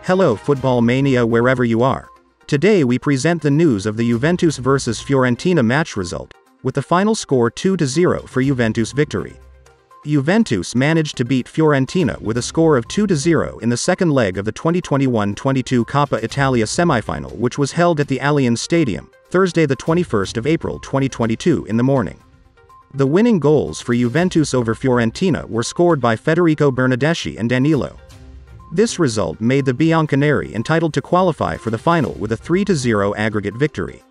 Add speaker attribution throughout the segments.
Speaker 1: Hello football mania wherever you are. Today we present the news of the Juventus vs Fiorentina match result, with the final score 2-0 for Juventus victory. Juventus managed to beat Fiorentina with a score of 2-0 in the second leg of the 2021-22 Coppa Italia semifinal, which was held at the Allianz Stadium, Thursday the 21st of April 2022 in the morning. The winning goals for Juventus over Fiorentina were scored by Federico Bernardeschi and Danilo. This result made the Bianconeri entitled to qualify for the final with a 3-0 aggregate victory.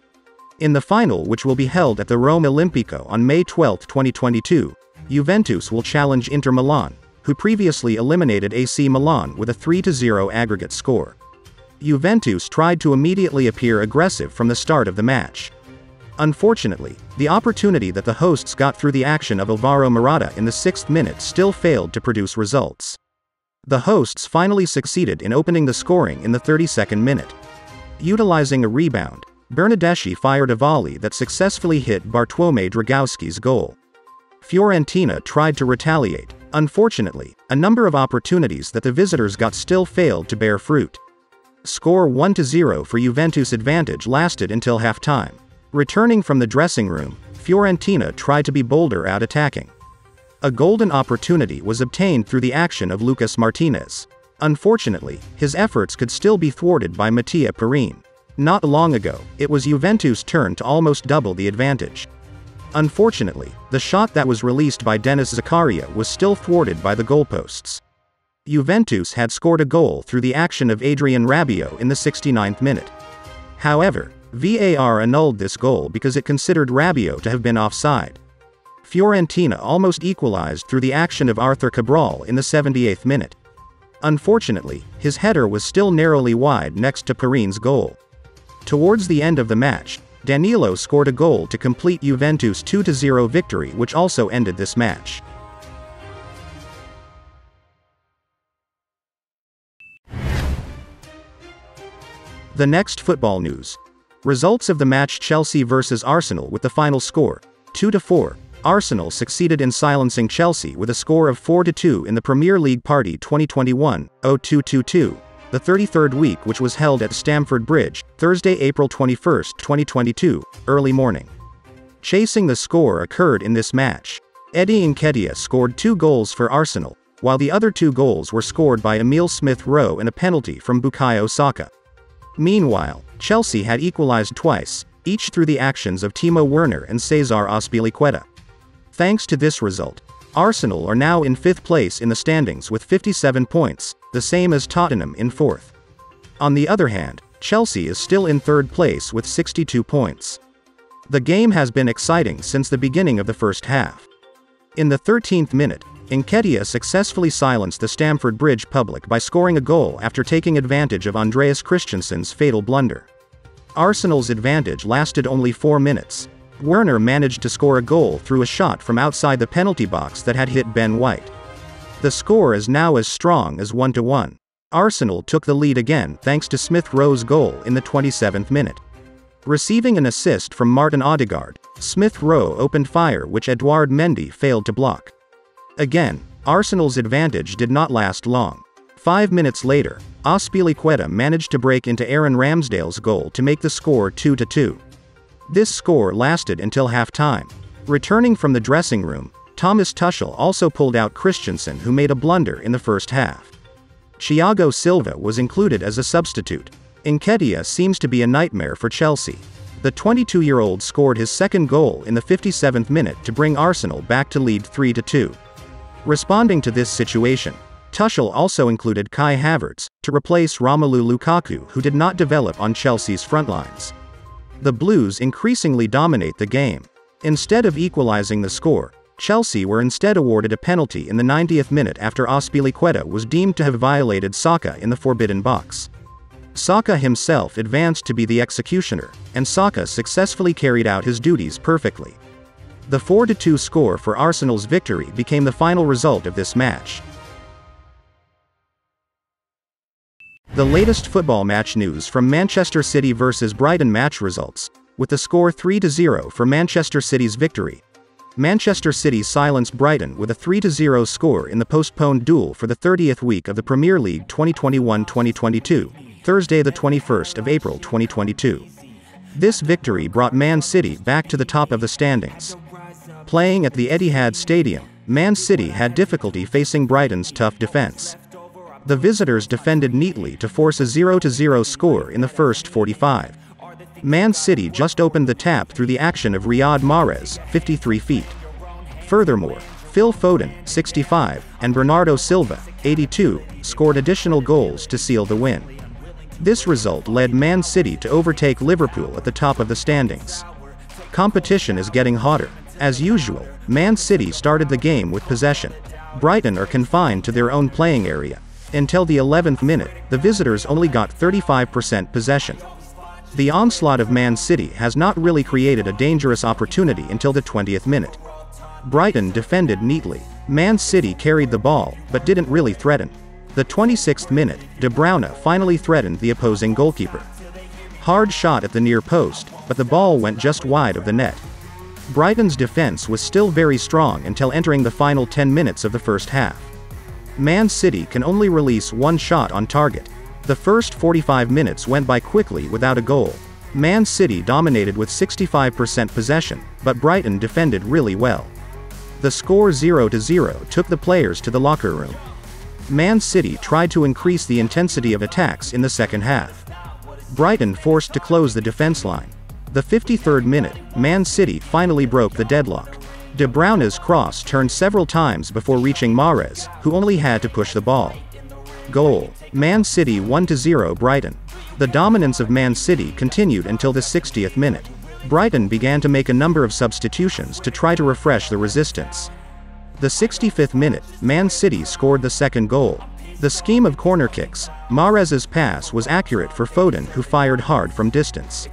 Speaker 1: In the final, which will be held at the Rome Olimpico on May 12, 2022, Juventus will challenge Inter Milan, who previously eliminated AC Milan with a 3-0 aggregate score. Juventus tried to immediately appear aggressive from the start of the match. Unfortunately, the opportunity that the hosts got through the action of Alvaro Morata in the 6th minute still failed to produce results. The hosts finally succeeded in opening the scoring in the 32nd minute. Utilizing a rebound, Bernardeschi fired a volley that successfully hit Bartłomiej Dragowski's goal. Fiorentina tried to retaliate. Unfortunately, a number of opportunities that the visitors got still failed to bear fruit. Score 1-0 for Juventus' advantage lasted until halftime. Returning from the dressing room, Fiorentina tried to be bolder out attacking. A golden opportunity was obtained through the action of Lucas Martinez. Unfortunately, his efforts could still be thwarted by Mattia Perin. Not long ago, it was Juventus' turn to almost double the advantage. Unfortunately, the shot that was released by Denis Zakaria was still thwarted by the goalposts. Juventus had scored a goal through the action of Adrien Rabiot in the 69th minute. However, VAR annulled this goal because it considered Rabiot to have been offside. Fiorentina almost equalized through the action of Arthur Cabral in the 78th minute. Unfortunately, his header was still narrowly wide next to Perin's goal. Towards the end of the match, Danilo scored a goal to complete Juventus' 2-0 victory, which also ended this match. The next football news. Results of the match: Chelsea vs Arsenal, with the final score 2-4. Arsenal succeeded in silencing Chelsea with a score of 4-2 in the Premier League Party 2021-02-22, the 33rd week, which was held at Stamford Bridge, Thursday, April 21, 2022, early morning. Chasing the score occurred in this match. Eddie Nketiah scored 2 goals for Arsenal, while the other 2 goals were scored by Emile Smith-Rowe and a penalty from Bukayo Saka. Meanwhile, Chelsea had equalized twice, each through the actions of Timo Werner and Cesar Azpilicueta. Thanks to this result, Arsenal are now in 5th place in the standings with 57 points, the same as Tottenham in 4th. On the other hand, Chelsea is still in 3rd place with 62 points. The game has been exciting since the beginning of the first half. In the 13th minute, Nketiah successfully silenced the Stamford Bridge public by scoring a goal after taking advantage of Andreas Christensen's fatal blunder. Arsenal's advantage lasted only 4 minutes. Werner managed to score a goal through a shot from outside the penalty box that had hit Ben White. The score is now as strong as 1-1. Arsenal took the lead again thanks to Smith-Rowe's goal in the 27th minute. Receiving an assist from Martin Odegaard, Smith-Rowe opened fire, which Edouard Mendy failed to block. Again, Arsenal's advantage did not last long. 5 minutes later, Azpilicueta managed to break into Aaron Ramsdale's goal to make the score 2-2. This score lasted until halftime. Returning from the dressing room, Thomas Tuchel also pulled out Christensen, who made a blunder in the first half. Thiago Silva was included as a substitute. Nketiah seems to be a nightmare for Chelsea. The 22-year-old scored his second goal in the 57th minute to bring Arsenal back to lead 3-2. Responding to this situation, Tuchel also included Kai Havertz to replace Romelu Lukaku, who did not develop on Chelsea's front lines. The Blues increasingly dominate the game. Instead of equalizing the score, Chelsea were instead awarded a penalty in the 90th minute after Azpilicueta was deemed to have violated Saka in the forbidden box. Saka himself advanced to be the executioner, and Saka successfully carried out his duties perfectly. The 4-2 score for Arsenal's victory became the final result of this match. The latest football match news from Manchester City vs Brighton match results, with the score 3-0 for Manchester City's victory. Manchester City silenced Brighton with a 3-0 score in the postponed duel for the 30th week of the Premier League 2021-2022, Thursday the 21st of April 2022. This victory brought Man City back to the top of the standings. Playing at the Etihad Stadium, Man City had difficulty facing Brighton's tough defense. The visitors defended neatly to force a 0-0 score in the first 45. Man City just opened the tap through the action of Riyad Mahrez, 53 feet. Furthermore, Phil Foden, 65, and Bernardo Silva, 82, scored additional goals to seal the win. This result led Man City to overtake Liverpool at the top of the standings. Competition is getting hotter. As usual, Man City started the game with possession. Brighton are confined to their own playing area. Until the 11th minute, the visitors only got 35% possession. The onslaught of Man City has not really created a dangerous opportunity until the 20th minute. Brighton defended neatly. Man City carried the ball, but didn't really threaten. The 26th minute, De Bruyne finally threatened the opposing goalkeeper. Hard shot at the near post, but the ball went just wide of the net. Brighton's defense was still very strong until entering the final 10 minutes of the first half. Man City can only release one shot on target. The first 45 minutes went by quickly without a goal. Man City dominated with 65% possession, but Brighton defended really well. The score 0-0 took the players to the locker room. Man City tried to increase the intensity of attacks in the second half. Brighton forced to close the defense line. The 53rd minute, Man City finally broke the deadlock. De Bruyne's cross turned several times before reaching Mahrez, who only had to push the ball. Goal. Man City 1-0 Brighton. The dominance of Man City continued until the 60th minute. Brighton began to make a number of substitutions to try to refresh the resistance. The 65th minute, Man City scored the second goal. The scheme of corner kicks, Mahrez's pass was accurate for Foden, who fired hard from distance.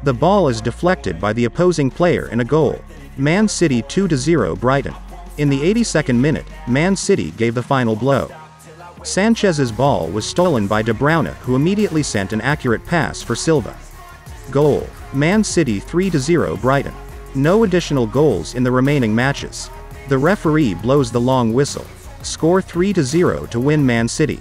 Speaker 1: The ball is deflected by the opposing player in a goal. Man City 2-0 Brighton. In the 82nd minute, Man City gave the final blow. Sanchez's ball was stolen by De Bruyne, who immediately sent an accurate pass for Silva. Goal. Man City 3-0 Brighton. No additional goals in the remaining matches. The referee blows the long whistle. Score 3-0 to win Man City.